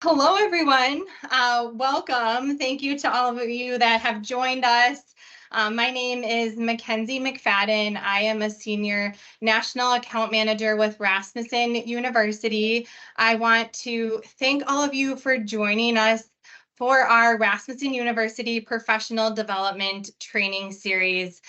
Hello, everyone. Welcome. Thank you to all of you that have joined us. My name is Mackenzie McFadden. I am a senior national account manager with Rasmussen University. I want to thank all of you for joining us for our Rasmussen University Professional Development Training Series.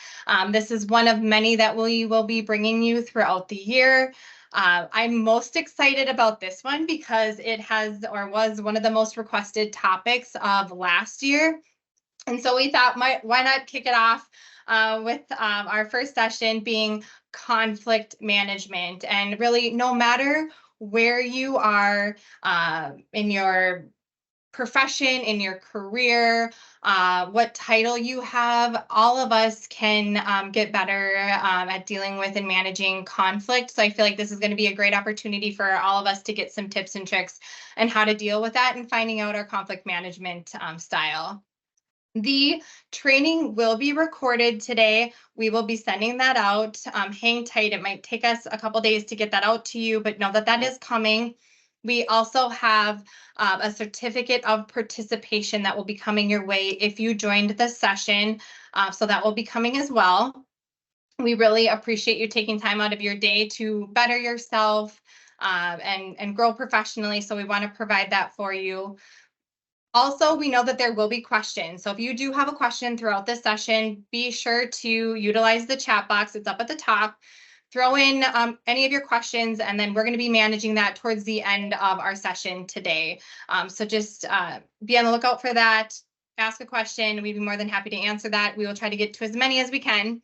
This is one of many that we will be bringing you throughout the year. I'm most excited about this one because it has or was one of the most requested topics of last year. And so we thought, why not kick it off with our first session being conflict management. And really, no matter where you are in your profession, in your career, what title you have, all of us can get better at dealing with and managing conflict. So I feel like this is going to be a great opportunity for all of us to get some tips and tricks and how to deal with that and finding out our conflict management style. The training will be recorded today. We will be sending that out. Hang tight. It might take us a couple days to get that out to you, but know that that is coming. We also have a certificate of participation that will be coming your way if you joined the session. So that will be coming as well. We really appreciate you taking time out of your day to better yourself and grow professionally. So we want to provide that for you. Also, we know that there will be questions. So if you do have a question throughout this session, be sure to utilize the chat box. It's up at the top. Throw in any of your questions, and then we're going to be managing that towards the end of our session today. So just be on the lookout for that. Ask a question. We'd be more than happy to answer that. We will try to get to as many as we can.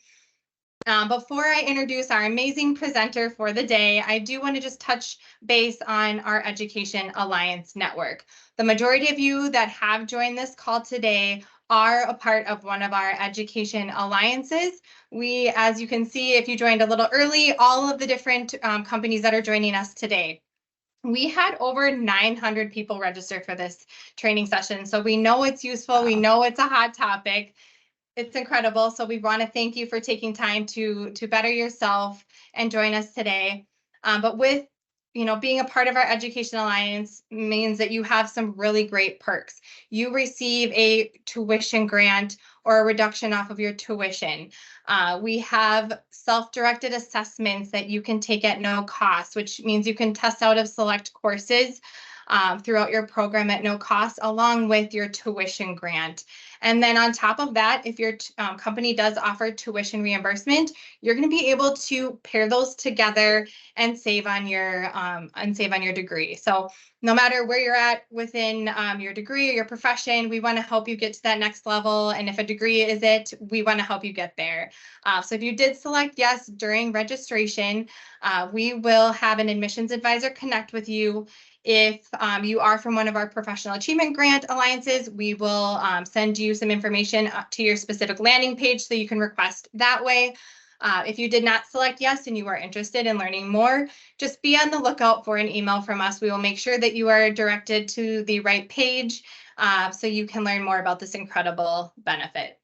Before I introduce our amazing presenter for the day, I do want to just touch base on our Education Alliance Network. The majority of you that have joined this call today are a part of one of our education alliances. We, as you can see, if you joined a little early, all of the different companies that are joining us today. We had over 900 people register for this training session, so we know it's useful. We know it's a hot topic. It's incredible. So we want to thank you for taking time to better yourself and join us today. But with being a part of our Education Alliance means that you have some really great perks. You receive a tuition grant or a reduction off of your tuition. We have self-directed assessments that you can take at no cost, which means you can test out of select courses throughout your program at no cost, along with your tuition grant. And then on top of that, if your company does offer tuition reimbursement, you're going to be able to pair those together and save on your degree. So no matter where you're at within your degree or your profession, we want to help you get to that next level. And if a degree is it, we want to help you get there. So if you did select yes during registration, we will have an admissions advisor connect with you. If you are from one of our professional achievement grant alliances, we will send you some information to your specific landing page so you can request that way. If you did not select yes and you are interested in learning more, just be on the lookout for an email from us. We will make sure that you are directed to the right page so you can learn more about this incredible benefit.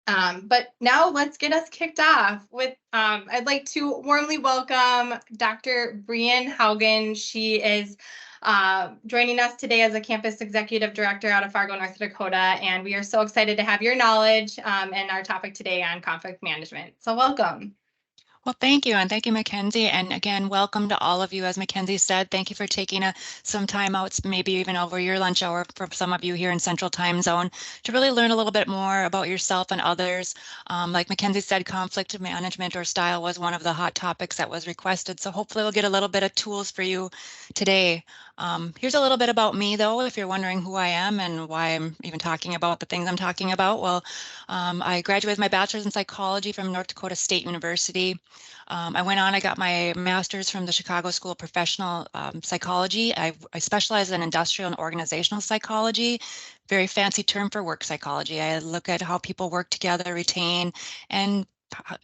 But now let's get us kicked off with, I'd like to warmly welcome Dr. Brian Haugen. She is joining us today as a campus executive director out of Fargo, North Dakota, and we are so excited to have your knowledge and our topic today on conflict management. So welcome. Well, thank you. And thank you, Mackenzie. And again, welcome to all of you. As Mackenzie said, thank you for taking some time out, maybe even over your lunch hour for some of you here in Central Time Zone, to really learn a little bit more about yourself and others. Like Mackenzie said, conflict management or style was one of the hot topics that was requested. So hopefully we'll get a little bit of tools for you today. Here's a little bit about me, though, if you're wondering who I am and why I'm even talking about the things I'm talking about. Well, I graduated with my bachelor's in psychology from North Dakota State University. I got my master's from the Chicago School of Professional Psychology. I specialize in industrial and organizational psychology, very fancy term for work psychology. I look at how people work together, retain, and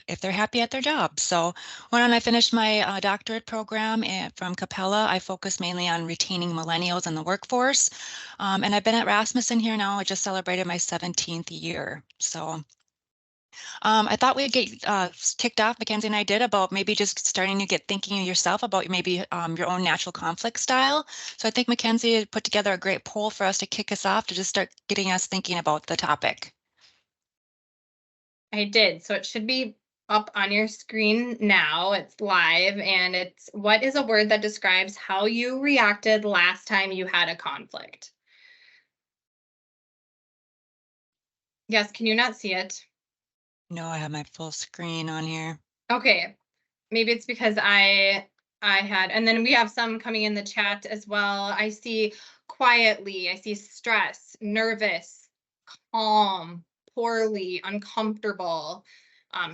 if they're happy at their job. So when I finished my doctorate program from Capella, I focused mainly on retaining millennials in the workforce. And I've been at Rasmussen here now. I just celebrated my 17th year. So I thought we'd get kicked off, Mackenzie and I did, about maybe just starting to get thinking yourself about maybe your own natural conflict style. So I think Mackenzie had put together a great poll for us to kick us off to just start getting us thinking about the topic. I did. So it should be up on your screen now. It's live, and it's, what is a word that describes how you reacted last time you had a conflict? Yes, can you not see it? No, I have my full screen on here. Okay, maybe it's because I had, and then we have some coming in the chat as well. I see quietly, I see stress, nervous, calm, poorly, uncomfortable,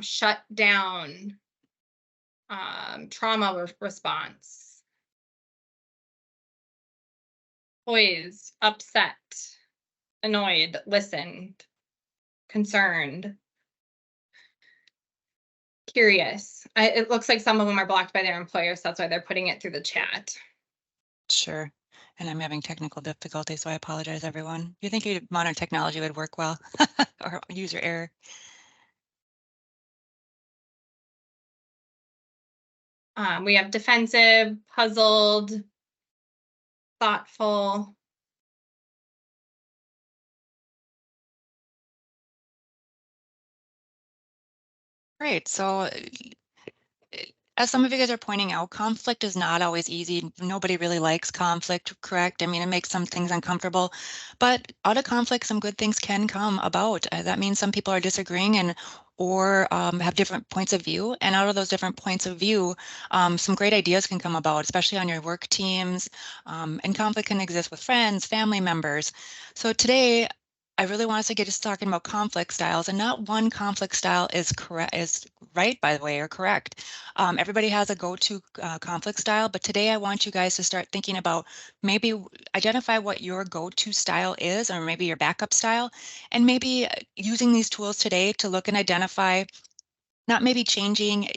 shut down, trauma response, poised, upset, annoyed, listened, concerned, curious. It looks like some of them are blocked by their employers, so that's why they're putting it through the chat. Sure. And I'm having technical difficulties, so I apologize, everyone. You think modern technology would work well or user error? We have defensive, puzzled, thoughtful. Great. So as some of you guys are pointing out, conflict is not always easy. Nobody really likes conflict, correct? I mean, it makes some things uncomfortable, but out of conflict, some good things can come about. That means some people are disagreeing or have different points of view. And out of those different points of view, some great ideas can come about, especially on your work teams. And conflict can exist with friends, family members. So today, I really want us to get us talking about conflict styles, and not one conflict style is correct, is right, by the way, or correct. Everybody has a go-to conflict style, but today I want you guys to start thinking about maybe identify what your go-to style is, or maybe your backup style, and maybe using these tools today to look and identify, not maybe changing,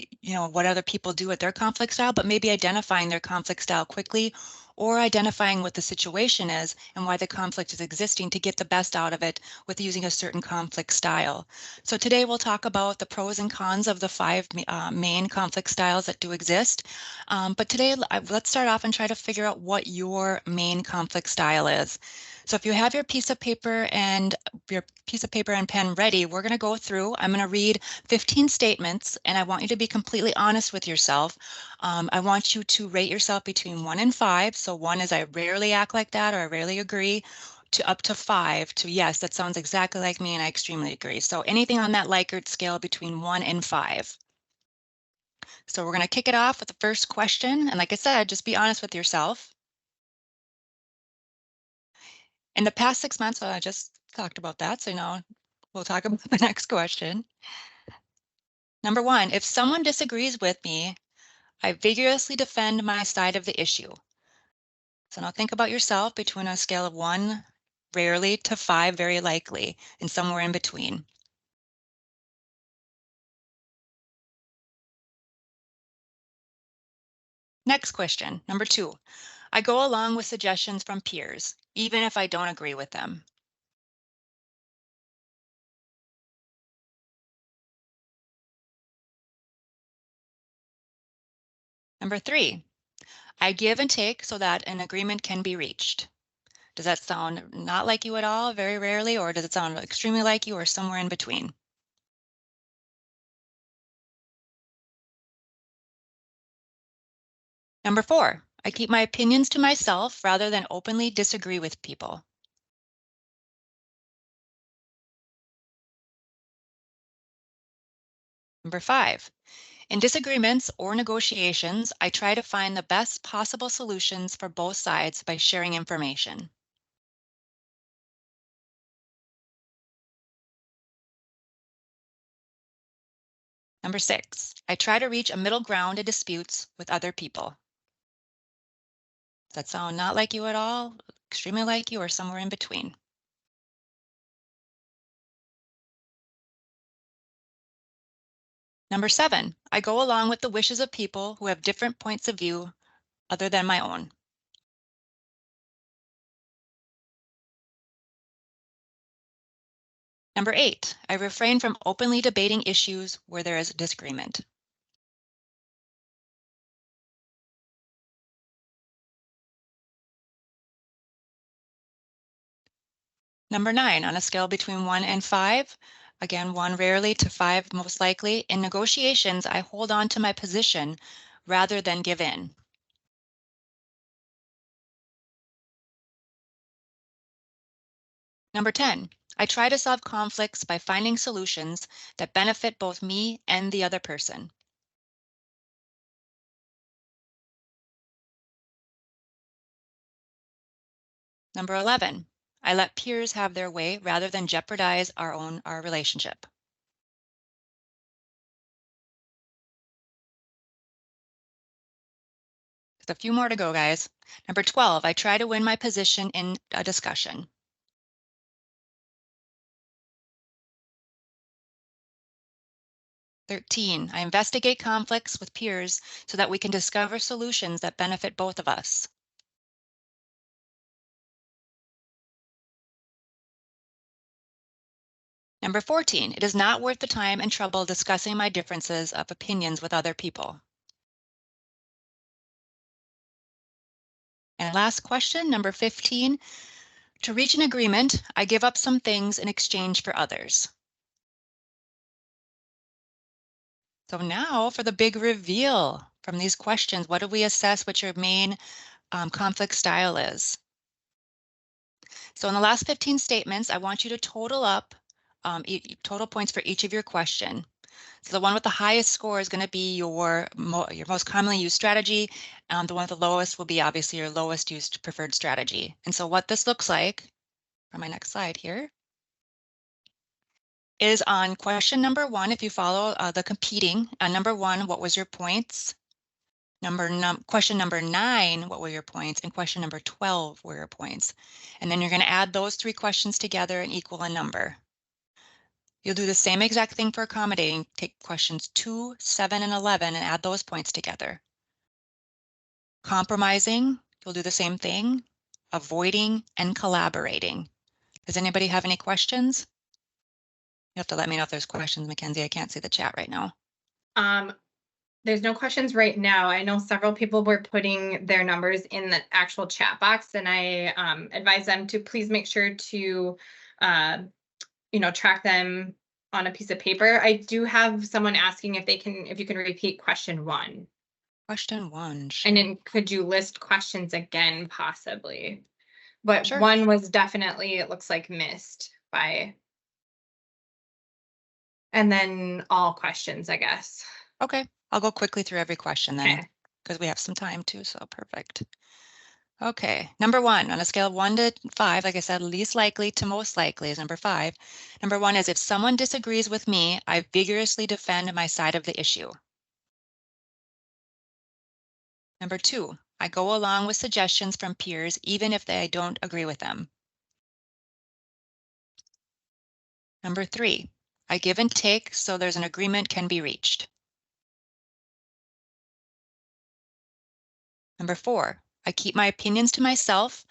what other people do with their conflict style, but maybe identifying their conflict style quickly, or identifying what the situation is and why the conflict is existing to get the best out of it with using a certain conflict style. So today we'll talk about the pros and cons of the 5 main conflict styles that do exist. But today, let's start off and try to figure out what your main conflict style is. So if you have your piece of paper and pen ready, we're going to go through. I'm going to read 15 statements, and I want you to be completely honest with yourself. I want you to rate yourself between 1 and 5. So 1 is I rarely act like that, or I rarely agree, to up to 5 to yes, that sounds exactly like me and I extremely agree. So anything on that Likert scale between 1 and 5. So we're going to kick it off with the first question. And like I said, just be honest with yourself. In the past 6 months, I just talked about that. So now we'll talk about the next question. Number 1, if someone disagrees with me, I vigorously defend my side of the issue. So now think about yourself between a scale of 1, rarely, to 5, very likely, and somewhere in between. Next question, number 2, I go along with suggestions from peers, even if I don't agree with them. Number 3, I give and take so that an agreement can be reached. Does that sound not like you at all, very rarely, or does it sound extremely like you, or somewhere in between? Number 4, I keep my opinions to myself rather than openly disagree with people. Number 5, in disagreements or negotiations, I try to find the best possible solutions for both sides by sharing information. Number 6, I try to reach a middle ground in disputes with other people. Does that sound not like you at all, extremely like you, or somewhere in between? Number 7, I go along with the wishes of people who have different points of view other than my own. Number 8, I refrain from openly debating issues where there is disagreement. Number 9, on a scale between 1 and 5, again, 1 rarely to 5 most likely, in negotiations, I hold on to my position rather than give in. Number 10, I try to solve conflicts by finding solutions that benefit both me and the other person. Number 11, I let peers have their way rather than jeopardize our relationship. Just a few more to go, guys. Number 12, I try to win my position in a discussion. Thirteen, I investigate conflicts with peers so that we can discover solutions that benefit both of us. Number 14, it is not worth the time and trouble discussing my differences of opinions with other people. And last question, number 15, to reach an agreement, I give up some things in exchange for others. So now for the big reveal from these questions, what do we assess what your main conflict style is? So in the last 15 statements, I want you to total up total points for each of your question. So the one with the highest score is going to be your most commonly used strategy. The one with the lowest will be obviously your lowest used preferred strategy. And so what this looks like on my next slide here is on question number 1, if you follow the competing, number 1, what was your points? Question number 9, what were your points? And question number 12 were your points. And then you're going to add those 3 questions together and equal a number. You'll do the same exact thing for accommodating. Take questions 2, 7, and 11 and add those points together. Compromising, you'll do the same thing. Avoiding and collaborating. Does anybody have any questions? You have to let me know if there's questions, Mackenzie. I can't see the chat right now. There's no questions right now. I know several people were putting their numbers in the actual chat box, and I advise them to please make sure to track them on a piece of paper. I do have someone asking if you can repeat question 1. Question 1. And then could you list questions again, possibly? But Sure. 1 was definitely, it looks like, missed by. And then all questions, I guess. Okay, I'll go quickly through every question then, Okay. because we have some time too, so perfect. Okay, number 1, on a scale of 1 to 5, like I said, least likely to most likely is number 5. Number 1 is if someone disagrees with me, I vigorously defend my side of the issue. Number 2, I go along with suggestions from peers even if I don't agree with them. Number 3, I give and take so there's an agreement can be reached. Number 4, I keep my opinions to myself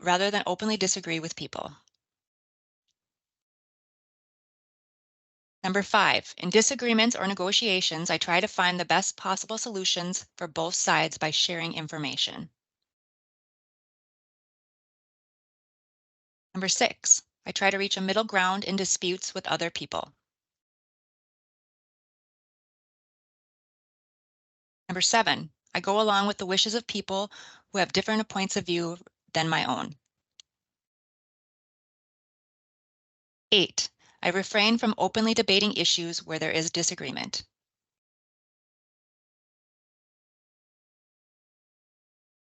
rather than openly disagree with people. Number 5, in disagreements or negotiations, I try to find the best possible solutions for both sides by sharing information. Number 6, I try to reach a middle ground in disputes with other people. Number 7, I go along with the wishes of people who have different points of view than my own. 8, I refrain from openly debating issues where there is disagreement.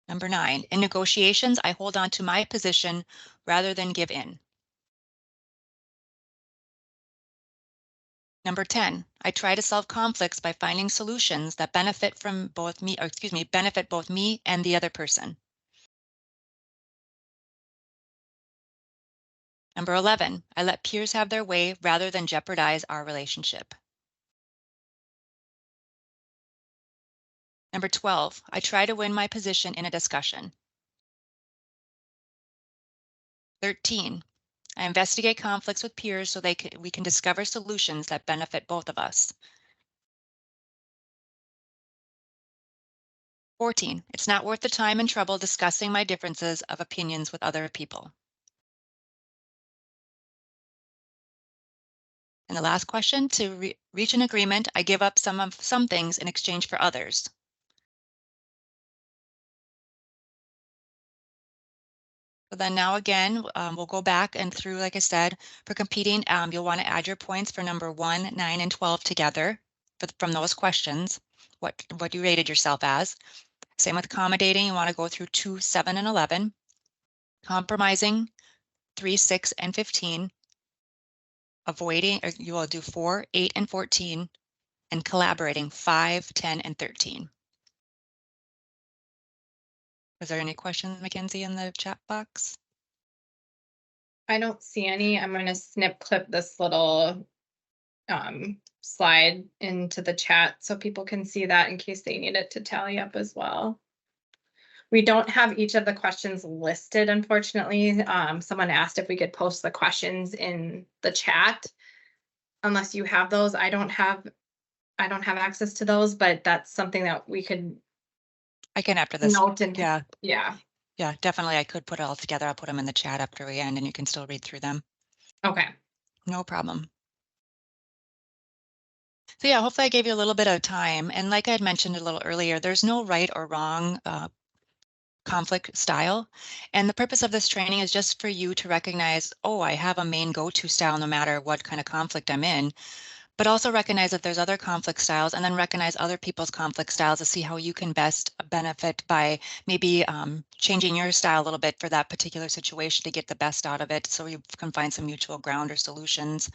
Number 9, in negotiations, I hold on to my position rather than give in. Number 10, I try to solve conflicts by finding solutions that benefit both me and the other person. Number 11, I let peers have their way rather than jeopardize our relationship. Number 12, I try to win my position in a discussion. 13, I investigate conflicts with peers so we can discover solutions that benefit both of us. 14, it's not worth the time and trouble discussing my differences of opinions with other people. And the last question, to reach an agreement, I give up some things in exchange for others. So then now again, we'll go back and through, like I said, for competing, you'll want to add your points for number 1, 9, and 12 together from those questions, what you rated yourself as. Same with accommodating, you want to go through 2, 7, and 11. Compromising, 3, 6, and 15. Avoiding, you will do 4, 8, and 14. And collaborating, 5, 10, and 13. Was there any questions, Mackenzie, in the chat box? I don't see any. I'm going to snip clip this little slide into the chat so people can see that in case they need it to tally up as well. We don't have each of the questions listed, unfortunately. Someone asked if we could post the questions in the chat. Unless you have those, I don't have access to those, but that's something that we could I can after this. note and Yeah. Yeah, Definitely. I could put it all together. I'll put them in the chat after we end and you can still read through them. Okay. No problem. So yeah, hopefully I gave you a little bit of time. And like I had mentioned a little earlier, there's no right or wrong conflict style. And the purpose of this training is just for you to recognize, oh, I have a main go-to style no matter what kind of conflict I'm in, but also recognize that there's other conflict styles and then recognize other people's conflict styles to see how you can best benefit by maybe changing your style a little bit for that particular situation to get the best out of it so you can find some mutual ground or solutions.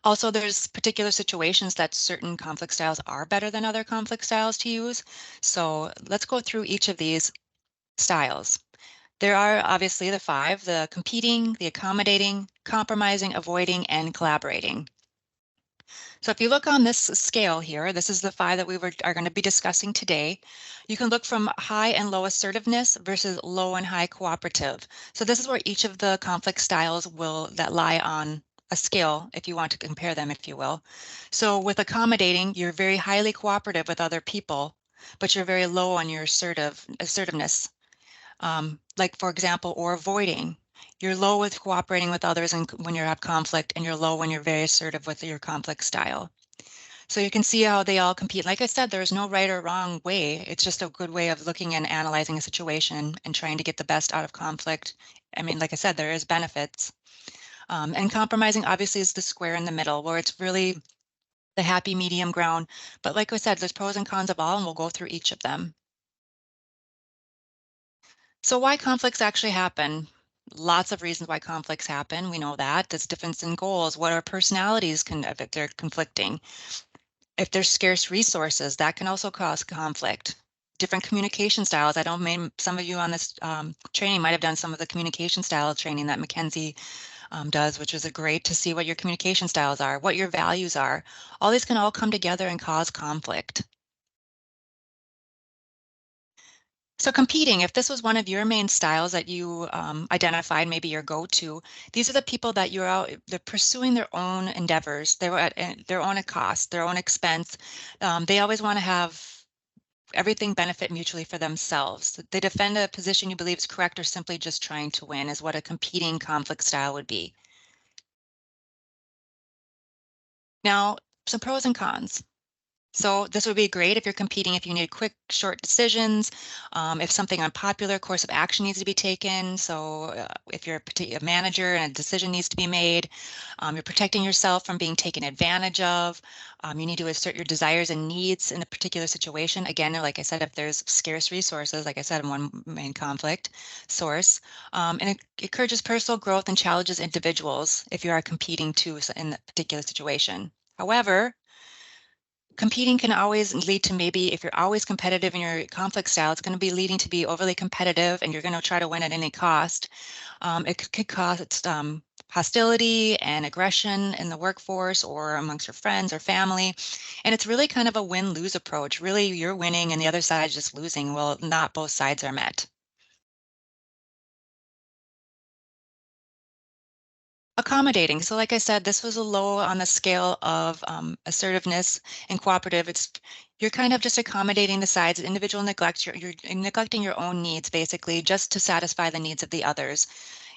Also, there's particular situations that certain conflict styles are better than other conflict styles to use. So let's go through each of these styles. There are obviously the 5, the competing, the accommodating, compromising, avoiding, and collaborating. So if you look on this scale here, this is the 5 that we are going to be discussing today. You can look from high and low assertiveness versus low and high cooperative. So this is where each of the conflict styles that lie on a scale, if you want to compare them, if you will. So with accommodating, you're very highly cooperative with other people, but you're very low on your assertiveness. Like for example, or avoiding. You're low with cooperating with others and when you have conflict, and you're low when you're very assertive with your conflict style. So you can see how they all compete. Like I said, there's no right or wrong way. It's just a good way of looking and analyzing a situation and trying to get the best out of conflict. I mean, like I said, there is benefits. And compromising obviously is the square in the middle where it's really the happy medium ground. But like I said, there's pros and cons of all, and we'll go through each of them. So why conflicts actually happen? Lots of reasons why conflicts happen. We know that. There's difference in goals. What our personalities can, if they're conflicting. If there's scarce resources, that can also cause conflict. Different communication styles. I don't mean some of you on this training might have done some of the communication style training that Mackenzie does, which is great to see what your communication styles are, what your values are. All these can all come together and cause conflict. So competing, if this was one of your main styles that you identified, maybe your go-to, these are the people that they're pursuing their own endeavors. They're at their own cost, their own expense. They always want to have everything benefit mutually for themselves. They defend a position you believe is correct or simply just trying to win is what a competing conflict style would be. Now, some pros and cons. So this would be great if you're competing, if you need quick, short decisions, if something unpopular course of action needs to be taken. So if you're a manager and a decision needs to be made, you're protecting yourself from being taken advantage of. You need to assert your desires and needs in a particular situation. Again, like I said, if there's scarce resources, like I said, in one main conflict source, and it encourages personal growth and challenges individuals if you are competing too in that particular situation. However, competing can always lead to maybe if you're always competitive in your conflict style, it's going to be leading to be overly competitive and you're going to try to win at any cost. It could cause hostility and aggression in the workforce or amongst your friends or family. And it's really kind of a win-lose approach. Really, you're winning and the other side is just losing. Well, not both sides are met. Accommodating. So like I said, this was a low on the scale of assertiveness and cooperative. You're kind of just accommodating the sides. Individual neglect, you're neglecting your own needs basically just to satisfy the needs of the others.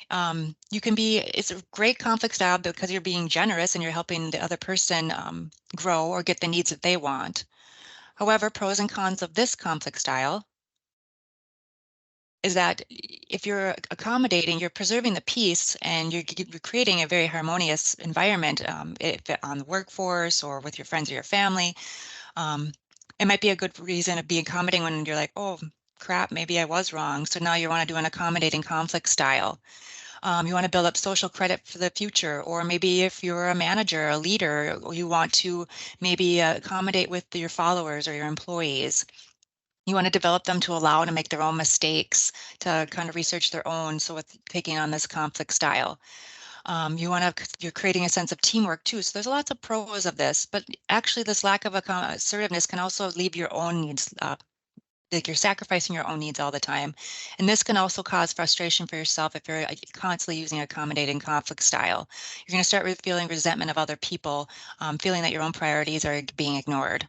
It's a great conflict style because you're being generous and you're helping the other person grow or get the needs that they want. However, pros and cons of this conflict style is that if you're accommodating, you're preserving the peace and you're creating a very harmonious environment on the workforce or with your friends or your family. It might be a good reason to be accommodating when you're like, oh, crap, maybe I was wrong. So now you want to do an accommodating conflict style. You want to build up social credit for the future, or maybe if you're a manager, a leader, you want to maybe accommodate with your followers or your employees. You want to develop them to allow to make their own mistakes, to kind of research their own. So with taking on this conflict style, you're creating a sense of teamwork too. So there's lots of pros of this, but actually this lack of assertiveness can also leave your own needs like you're sacrificing your own needs all the time. And this can also cause frustration for yourself if you're constantly using accommodating conflict style. You're going to start with feeling resentment of other people, feeling that your own priorities are being ignored.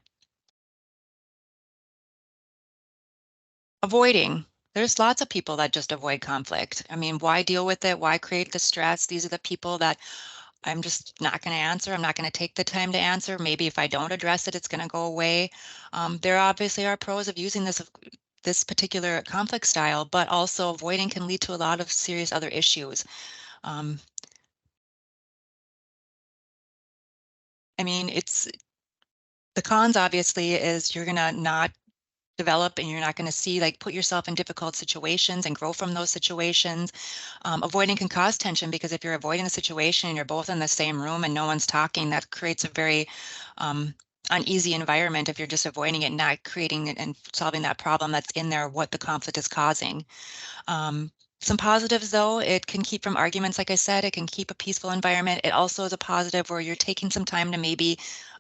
Avoiding. There's lots of people that just avoid conflict. I mean, why deal with it? Why create the stress? These are the people that I'm just not going to answer. I'm not going to take the time to answer. Maybe if I don't address it, it's going to go away. There obviously are pros of using this particular conflict style, but also avoiding can lead to a lot of serious other issues. I mean, the cons obviously is you're going to not develop and you're not going to see like put yourself in difficult situations and grow from those situations. Avoiding can cause tension because if you're avoiding a situation and you're both in the same room and no one's talking, that creates a very uneasy environment if you're just avoiding it, not creating and solving that problem that's in there, what the conflict is causing. Some positives though, it can keep from arguments, like I said, it can keep a peaceful environment. It also is a positive where you're taking some time to maybe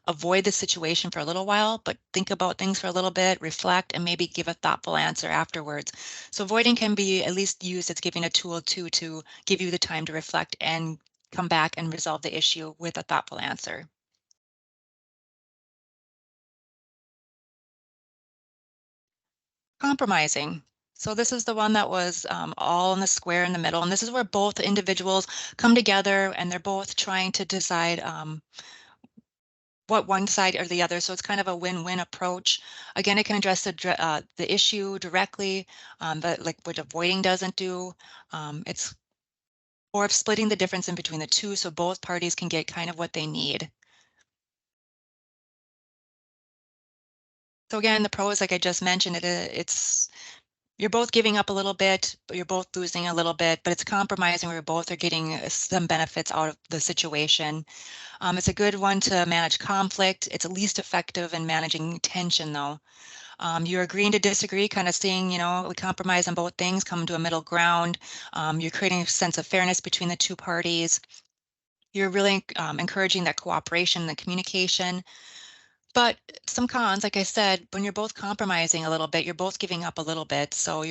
avoid the situation for a little while, but think about things for a little bit, reflect, and maybe give a thoughtful answer afterwards. So avoiding can be at least used as giving a tool to give you the time to reflect and come back and resolve the issue with a thoughtful answer. Compromising. So this is the one that was all in the square in the middle. And this is where both individuals come together and they're both trying to decide what one side or the other. So it's kind of a win-win approach. Again, it can address the issue directly, but like what avoiding doesn't do. It's or of splitting the difference in between the two so both parties can get kind of what they need. So again, the pros, like I just mentioned, it's you're both giving up a little bit, but you're both losing a little bit, but it's compromising where both are getting some benefits out of the situation. It's a good one to manage conflict. It's at least effective in managing tension though. You're agreeing to disagree, kind of seeing, we compromise on both things, come to a middle ground. You're creating a sense of fairness between the two parties. You're really encouraging that cooperation and communication. But some cons, like I said, when you're both compromising a little bit, you're both giving up a little bit. So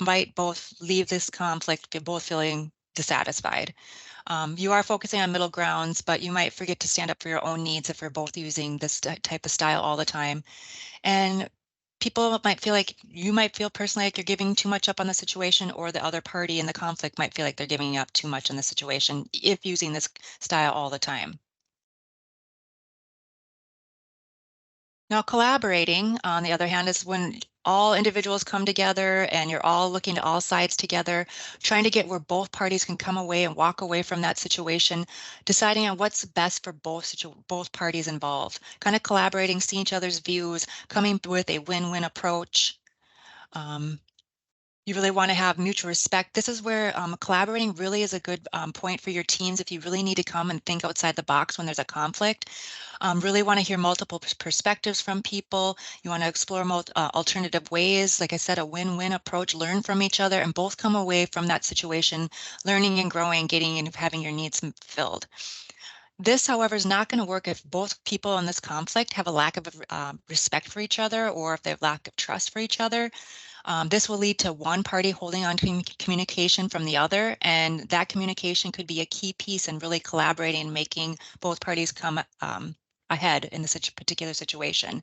might both leave this conflict, you're both feeling dissatisfied. You are focusing on middle grounds, but you might forget to stand up for your own needs if you're both using this type of style all the time. And people might feel like you might feel personally like you're giving too much up on the situation, or the other party in the conflict might feel like they're giving up too much on the situation if using this style all the time. Now, collaborating, on the other hand, is when all individuals come together and you're all looking to all sides together, trying to get where both parties can come away and walk away from that situation, deciding on what's best for both parties involved, kind of collaborating, seeing each other's views, coming with a win-win approach. You really want to have mutual respect. This is where collaborating really is a good point for your teams if you really need to come and think outside the box when there's a conflict. Really want to hear multiple perspectives from people. You want to explore alternative ways. Like I said, a win-win approach, learn from each other and both come away from that situation, learning and growing, getting and having your needs filled. This, however, is not going to work if both people in this conflict have a lack of respect for each other, or if they have lack of trust for each other. This will lead to one party holding on to communication from the other, and that communication could be a key piece in really collaborating and making both parties come ahead in this particular situation.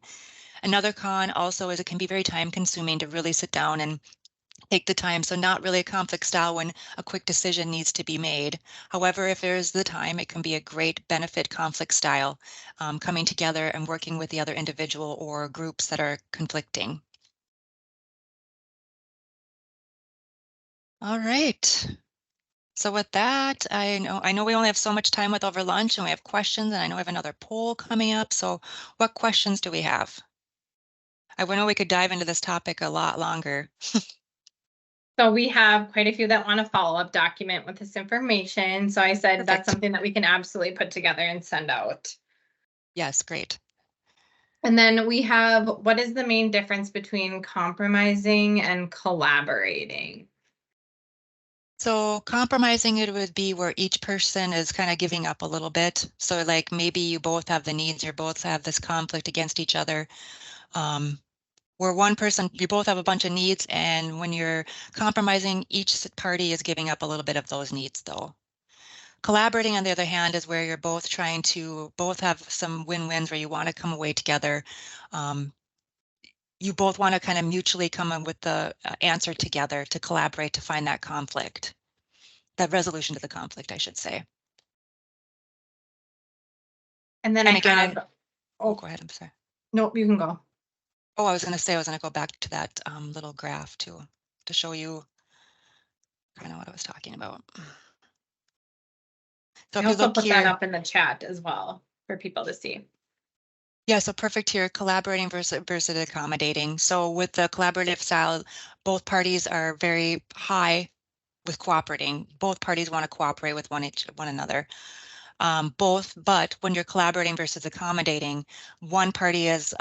Another con also is it can be very time consuming to really sit down and take the time. So not really a conflict style when a quick decision needs to be made. However, if there's the time, it can be a great benefit conflict style, coming together and working with the other individual or groups that are conflicting. All right. So with that, I know we only have so much time with over lunch, and we have questions, and I know we have another poll coming up. So what questions do we have? I know we could dive into this topic a lot longer. So we have quite a few that want a follow-up document with this information. So I said Perfect. that's something that we can absolutely put together and send out. Yes, great. And then we have, what is the main difference between compromising and collaborating? So compromising, it would be where each person is kind of giving up a little bit. So like maybe you both have the needs, or both have this conflict against each other. Where one person, you both have a bunch of needs, and when you're compromising, each party is giving up a little bit of those needs though. Collaborating, on the other hand, is where you're both trying to both have some win-wins where you want to come away together. You both want to kind of mutually come up with the answer together to collaborate to find that conflict, that resolution to the conflict, I should say. And then And I again, have, go ahead, I'm sorry. nope, you can go. Oh, I was going to say, I was going to go back to that little graph to show you kind of what I was talking about. So I if you also look put here, that up in the chat as well for people to see. yeah, so perfect here, collaborating versus accommodating. So with the collaborative style, both parties are very high with cooperating. Both parties want to cooperate with one another. But when you're collaborating versus accommodating, one party has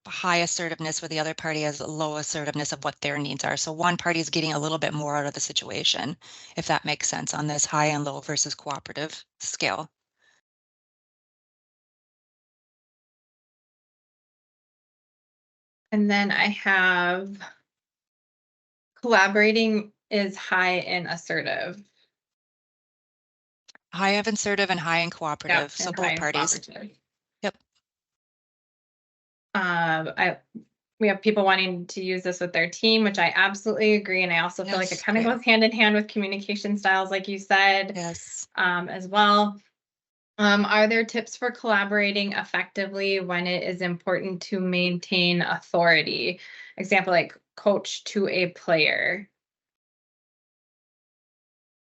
high assertiveness, where the other party has low assertiveness of what their needs are. So one party is getting a little bit more out of the situation, if that makes sense, on this high and low versus cooperative scale. And then I have collaborating is high and assertive. High and assertive and high and cooperative. So both parties. Yep. We have people wanting to use this with their team, which I absolutely agree. And I also feel like it kind of goes hand in hand with communication styles, like you said, Yes. As well. Are there tips for collaborating effectively when it is important to maintain authority? Example, like coach to a player.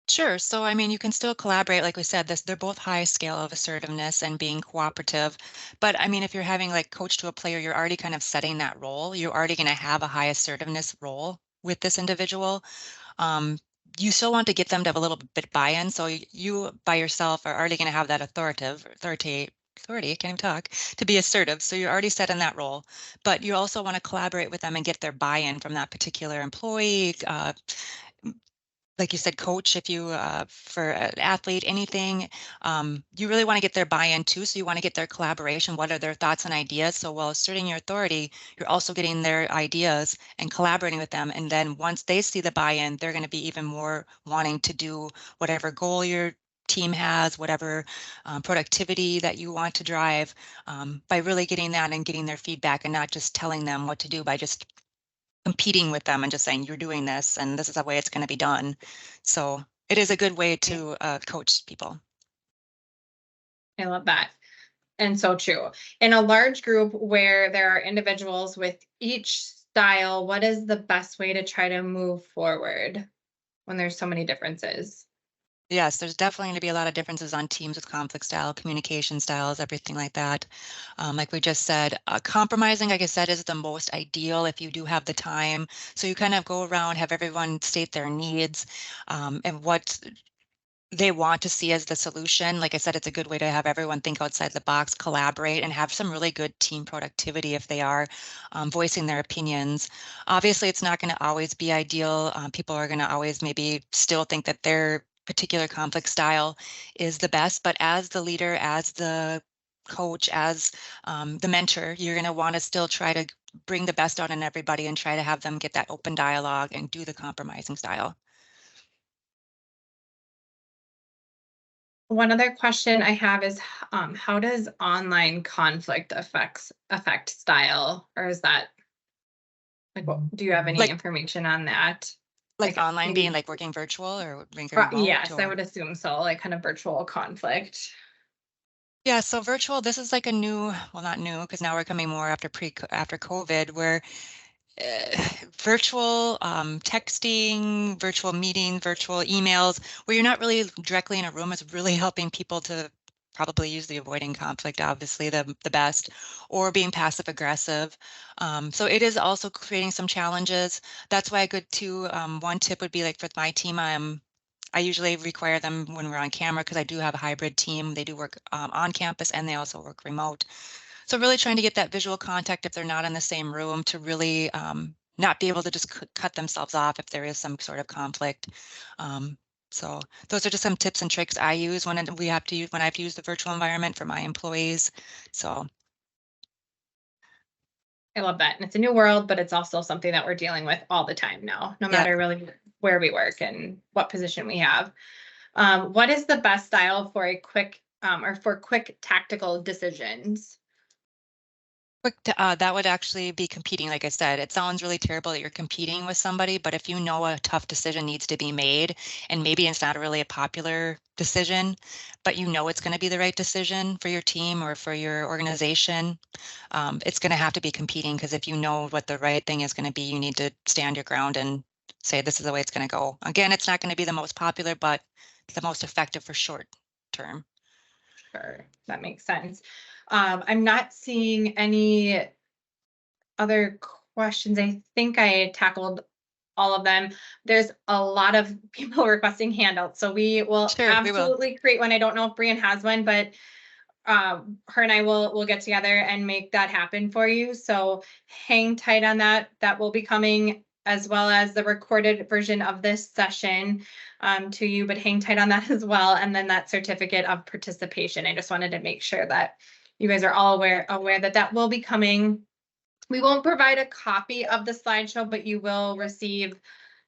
Sure. So, I mean, you can still collaborate. Like we said, they're both high scale of assertiveness and being cooperative. But I mean, if you're having like coach to a player, you're already kind of setting that role. You're already going to have a high assertiveness role with this individual. You still want to get them to have a little bit buy-in. So you by yourself are already going to have that authority, I can't even talk, to be assertive. So you're already set in that role, but you also want to collaborate with them and get their buy-in from that particular employee, like you said, coach, if you for an athlete, anything, you really want to get their buy-in too. So you want to get their collaboration. What are their thoughts and ideas? So while asserting your authority, you're also getting their ideas and collaborating with them. And then once they see the buy-in, they're going to be even more wanting to do whatever goal your team has, whatever productivity that you want to drive, by really getting that and getting their feedback, and not just telling them what to do by just competing with them and just saying, you're doing this and this is the way it's going to be done. So it is a good way to coach people. I love that. And so true. In a large group where there are individuals with each style, what is the best way to try to move forward when there's so many differences? Yes, there's definitely going to be a lot of differences on teams with conflict style, communication styles, everything like that. Like we just said, compromising, like I said, is the most ideal if you do have the time. So you kind of go around, have everyone state their needs, and what they want to see as the solution. Like I said, it's a good way to have everyone think outside the box, collaborate, and have some really good team productivity if they are voicing their opinions. Obviously, it's not going to always be ideal. People are going to always maybe still think that their particular conflict style is the best. But as the leader, as the coach, as the mentor, you're going to want to still try to bring the best out in everybody and try to have them get that open dialogue and do the compromising style. One other question I have is, how does online conflict affect style, or is that like, do you have any information on that? Like online maybe- being like working virtual or working remote? Yes, I would assume so, like kind of virtual conflict. Yeah, so virtual, this is like a new, well, not new, because now we're coming more after COVID, where virtual texting, virtual meeting, virtual emails, where you're not really directly in a room, is really helping people to probably use the avoiding conflict, obviously the best, or being passive aggressive. So it is also creating some challenges. That's why a good one tip would be like for my team, I usually require them when we're on camera because I do have a hybrid team. They do work on campus and they also work remote. So really trying to get that visual contact if they're not in the same room to really not be able to just cut themselves off if there is some sort of conflict. So those are just some tips and tricks I use when I have to use the virtual environment for my employees. So I love that. And it's a new world, but it's also something that we're dealing with all the time now, no matter really where we work and what position we have. What is the best style for a quick or for quick tactical decisions? That would actually be competing. Like I said, it sounds really terrible that you're competing with somebody, but if you know a tough decision needs to be made, and maybe it's not really a popular decision, but you know it's going to be the right decision for your team or for your organization, it's going to have to be competing, because if you know what the right thing is going to be, you need to stand your ground and say, this is the way it's going to go. Again, it's not going to be the most popular, but the most effective for short term. Sure, that makes sense. I'm not seeing any other questions. I think I tackled all of them. There's a lot of people requesting handouts, so we will absolutely create one. I don't know if Brian has one, but her and I will get together and make that happen for you. So hang tight on that. That will be coming, as well as the recorded version of this session to you, but hang tight on that as well. And then that certificate of participation. I just wanted to make sure that you guys are all aware that that will be coming. We won't provide a copy of the slideshow, but you will receive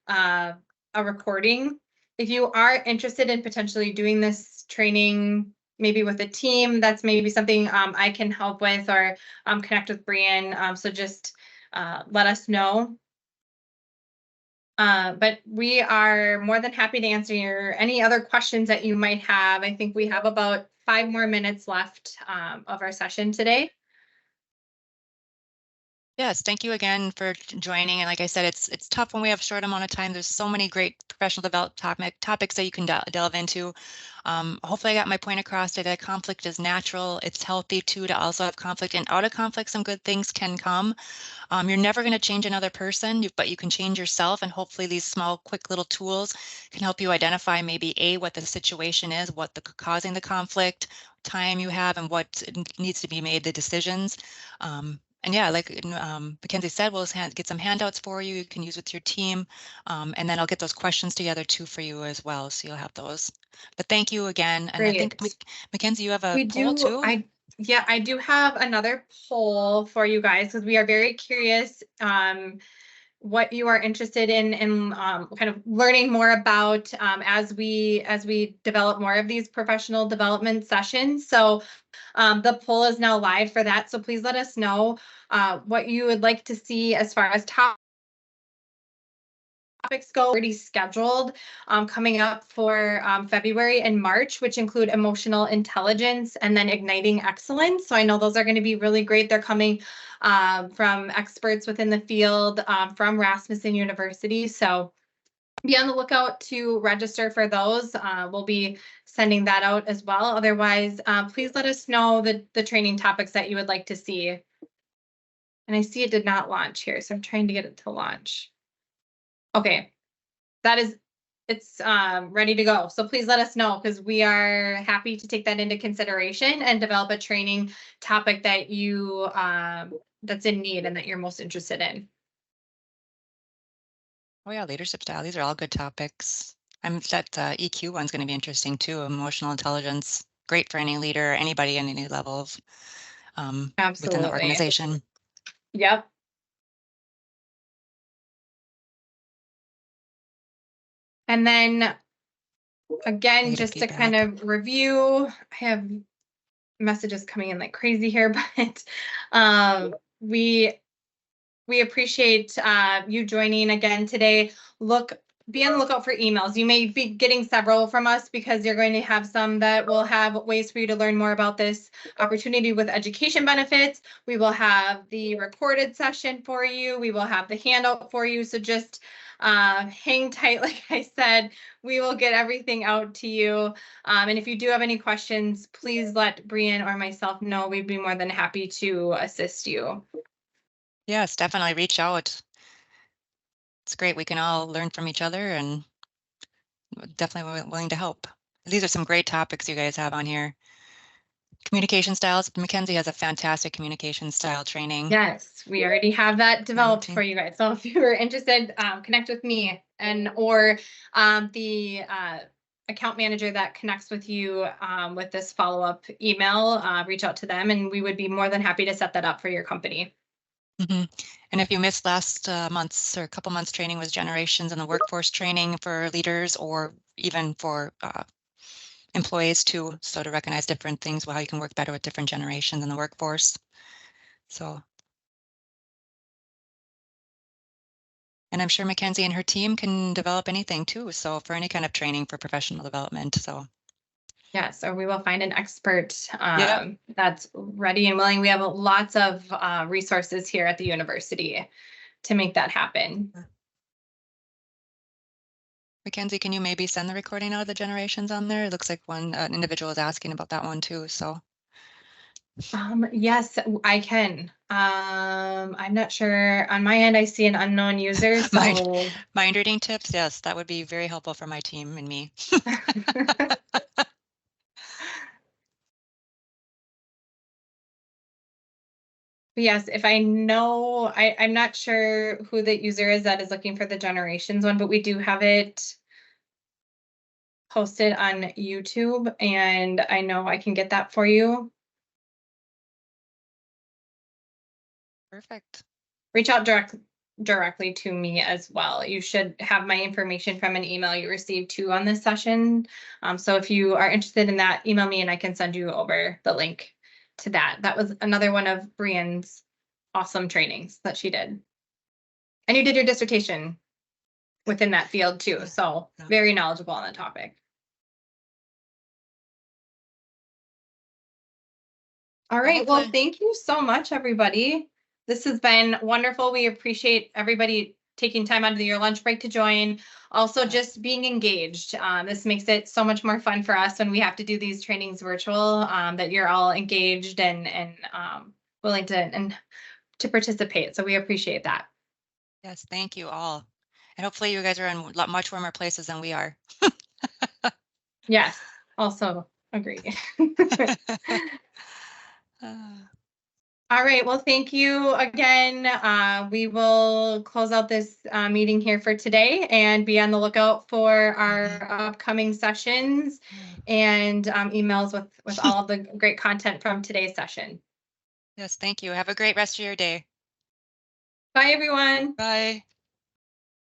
a recording. If you are interested in potentially doing this training, maybe with a team, that's maybe something I can help with, or connect with Brian. So just let us know. But we are more than happy to answer any other questions that you might have. I think we have about 5 more minutes left of our session today. Yes, thank you again for joining. And like I said, it's tough when we have a short amount of time. There's so many great professional development topics that you can delve into. Hopefully I got my point across today that conflict is natural. It's healthy too to also have conflict, and out of conflict, some good things can come. You're never going to change another person, but you can change yourself. And hopefully these small, quick little tools can help you identify maybe what the situation is, what causing the conflict, time you have, and what needs to be made, the decisions. And yeah, like Mackenzie said, we'll get some handouts for you. You can use with your team. And then I'll get those questions together too for you as well. So you'll have those. But thank you again. And Great. I think, Mackenzie, you have a poll too? Yeah, I do have another poll for you guys, because we are very curious what you are interested in kind of learning more about as we develop more of these professional development sessions. So the poll is now live for that. So please let us know what you would like to see as far as topics go. Already scheduled coming up for February and March, which include emotional intelligence and then igniting excellence. So I know those are going to be really great. They're coming from experts within the field from Rasmussen University. So be on the lookout to register for those. We'll be sending that out as well. Otherwise, please let us know the training topics that you would like to see. And I see it did not launch here, so I'm trying to get it to launch. Okay, it's ready to go. So please let us know, because we are happy to take that into consideration and develop a training topic that you that's in need and that you're most interested in. Oh yeah, leadership style. These are all good topics. That EQ one's going to be interesting too. Emotional intelligence, great for any leader, anybody in any level of within the Absolutely. organization. Yep. And then again, Negative just to feedback. kind of review, I have messages coming in like crazy here, but we appreciate you joining again today. Be on the lookout for emails. You may be getting several from us because you're going to have some that will have ways for you to learn more about this opportunity with education benefits. We will have the recorded session for you. We will have the handout for you. So just hang tight. Like I said, we will get everything out to you. And if you do have any questions, please let Brian or myself know. We'd be more than happy to assist you. Yes, definitely reach out. It's great. We can all learn from each other and definitely willing to help. These are some great topics you guys have on here. Communication styles. Mackenzie has a fantastic communication style training. Yes, we already have that developed for you guys. So if you're interested, connect with me or the account manager that connects with you with this follow-up email, reach out to them and we would be more than happy to set that up for your company. Mm-hmm. And if you missed last month's or a couple months training was generations in the workforce training for leaders or even for employees too. So to recognize different things, how you can work better with different generations in the workforce. So. And I'm sure Mackenzie and her team can develop anything too. So for any kind of training for professional development. So. Yes, or we will find an expert that's ready and willing. We have lots of resources here at the university to make that happen. Mackenzie, can you maybe send the recording out of the generations on there? It looks like an individual is asking about that one too. So. Yes, I can. I'm not sure. On my end, I see an unknown user. So mind reading tips, yes, that would be very helpful for my team and me. Yes, if I know, I'm not sure who the user is that is looking for the generations one, but we do have it posted on YouTube and I know I can get that for you. Perfect. Reach out directly to me as well. You should have my information from an email you received too on this session. So if you are interested in that, email me and I can send you over the link to that. That was another one of Brianne's awesome trainings that she did. And you did your dissertation within that field too. So very knowledgeable on the topic. All right. Well, thank you so much, everybody. This has been wonderful. We appreciate everybody taking time out of your lunch break to join. Also, just being engaged. This makes it so much more fun for us when we have to do these trainings virtual, that you're all engaged and willing to participate. So we appreciate that. Yes, thank you all. And hopefully you guys are in much warmer places than we are. Yes, also agree. All right, well, thank you again. We will close out this meeting here for today and be on the lookout for our upcoming sessions and emails with all of the great content from today's session. Yes, thank you. Have a great rest of your day. Bye, everyone. Bye.